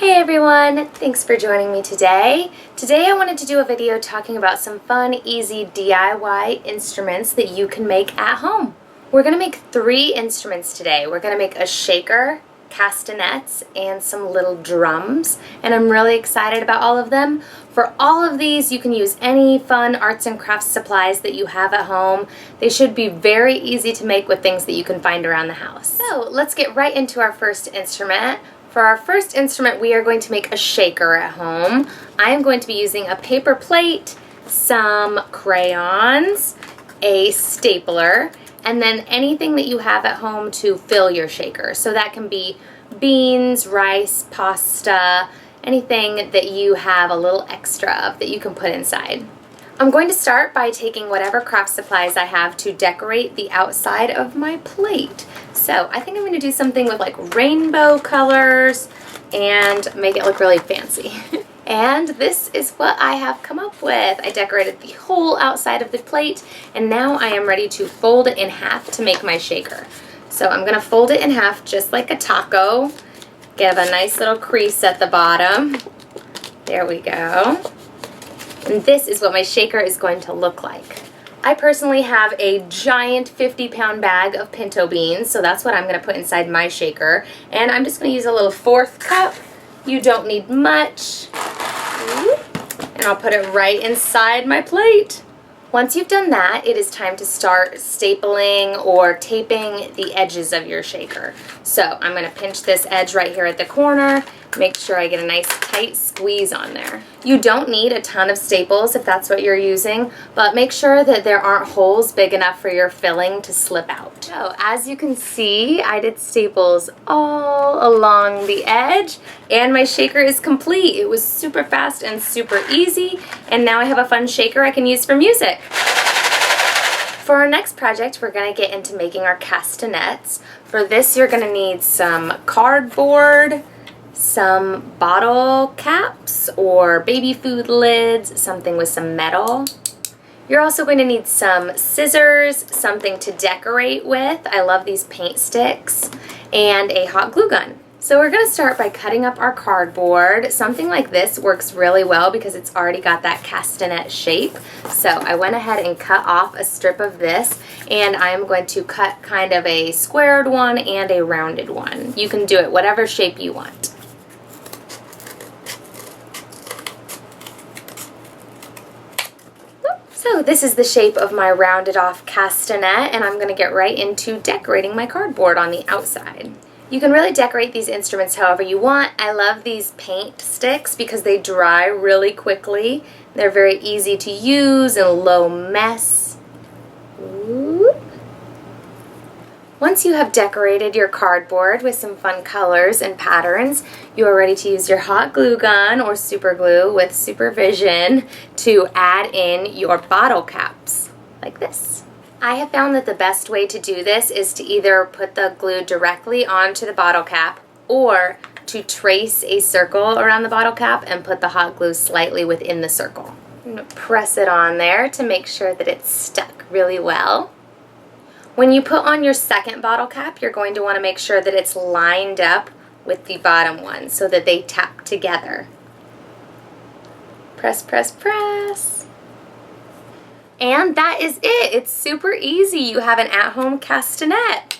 Hey everyone, thanks for joining me today. Today I wanted to do a video talking about some fun, easy DIY instruments that you can make at home. We're going to make 3 instruments today. We're going to make a shaker, castanets, and some little drums, and I'm really excited about all of them. For all of these, you can use any fun arts and crafts supplies that you have at home. They should be very easy to make with things that you can find around the house. So let's get right into our first instrument. For our first instrument, we are going to make a shaker at home. I am going to be using a paper plate, some crayons, a stapler, and then anything that you have at home to fill your shaker. So that can be beans, rice, pasta, anything that you have a little extra of that you can put inside. I'm going to start by taking whatever craft supplies I have to decorate the outside of my plate. So I think I'm going to do something with like rainbow colors and make it look really fancy. And this is what I have come up with. I decorated the whole outside of the plate, and now I am ready to fold it in half to make my shaker. So I'm going to fold it in half just like a taco. Give a nice little crease at the bottom. There we go. And this is what my shaker is going to look like. I personally have a giant 50-pound bag of pinto beans, so that's what I'm going to put inside my shaker. And I'm just going to use a little 1/4 cup. You don't need much. And I'll put it right inside my plate. Once you've done that, it is time to start stapling or taping the edges of your shaker. So I'm going to pinch this edge right here at the corner. Make sure I get a nice tight squeeze on there. You don't need a ton of staples if that's what you're using, but make sure that there aren't holes big enough for your filling to slip out. So as you can see, I did staples all along the edge, and my shaker is complete. It was super fast and super easy, and now I have a fun shaker I can use for music. For our next project, we're going to get into making our castanets. For this, you're going to need some cardboard, some bottle caps or baby food lids, something with some metal. You're also going to need some scissors, something to decorate with. I love these paint sticks, and a hot glue gun. So we're going to start by cutting up our cardboard. Something like this works really well because it's already got that castanet shape. So I went ahead and cut off a strip of this, and I'm going to cut kind of a squared one and a rounded one. You can do it whatever shape you want. So this is the shape of my rounded off castanet, and I'm going to get right into decorating my cardboard on the outside. You can really decorate these instruments however you want. I love these paint sticks because they dry really quickly. They're very easy to use and low mess. Ooh. Once you have decorated your cardboard with some fun colors and patterns, you are ready to use your hot glue gun or super glue with supervision to add in your bottle caps, like this. I have found that the best way to do this is to either put the glue directly onto the bottle cap or to trace a circle around the bottle cap and put the hot glue slightly within the circle. I'm going to press it on there to make sure that it's stuck really well. When you put on your second bottle cap, you're going to want to make sure that it's lined up with the bottom one so that they tap together. Press, press, press. And that is it. It's super easy. You have an at-home castanet.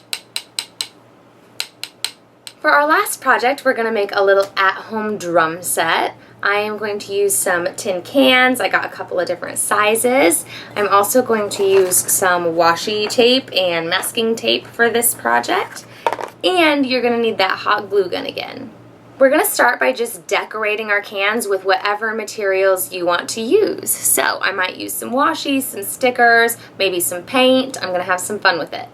For our last project, we're going to make a little at-home drum set. I am going to use some tin cans. I got a couple of different sizes. I'm also going to use some washi tape and masking tape for this project. And you're going to need that hot glue gun again. We're going to start by just decorating our cans with whatever materials you want to use. So I might use some washi, some stickers, maybe some paint. I'm going to have some fun with it.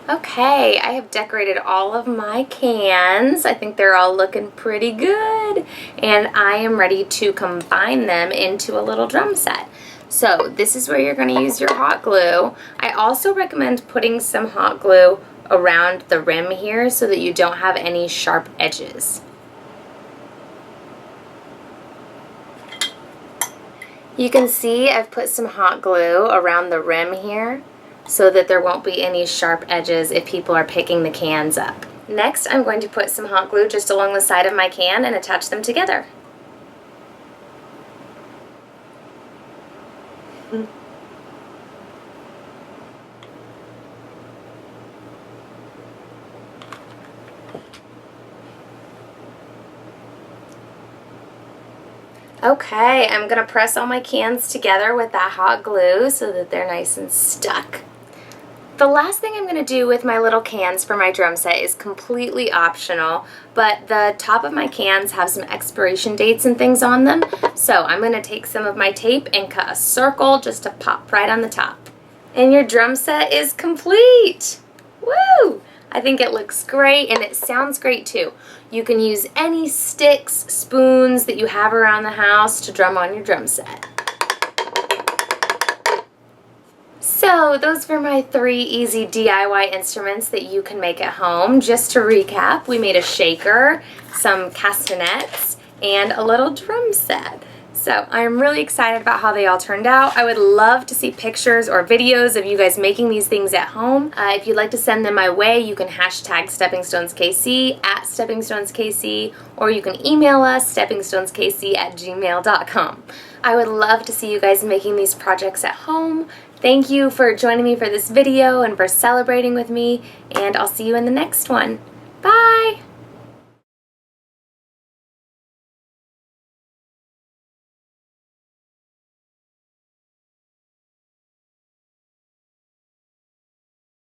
Okay, I have decorated all of my cans. I think they're all looking pretty good. And I am ready to combine them into a little drum set. So this is where you're going to use your hot glue. I also recommend putting some hot glue around the rim here so that you don't have any sharp edges. You can see I've put some hot glue around the rim here so that there won't be any sharp edges if people are picking the cans up. Next, I'm going to put some hot glue just along the side of my can and attach them together. Okay, I'm going to press all my cans together with that hot glue so that they're nice and stuck. The last thing I'm going to do with my little cans for my drum set is completely optional, but the top of my cans have some expiration dates and things on them, so I'm going to take some of my tape and cut a circle just to pop right on the top. And your drum set is complete! Woo! I think it looks great and it sounds great too. You can use any sticks, spoons that you have around the house to drum on your drum set. So those were my 3 easy DIY instruments that you can make at home. Just to recap, we made a shaker, some castanets, and a little drum set. So I'm really excited about how they all turned out. I would love to see pictures or videos of you guys making these things at home. If you'd like to send them my way, you can hashtag SteppingStonesKC at SteppingStonesKC, or you can email us steppingstoneskc@gmail.com. I would love to see you guys making these projects at home. Thank you for joining me for this video and for celebrating with me, and I'll see you in the next one. Bye!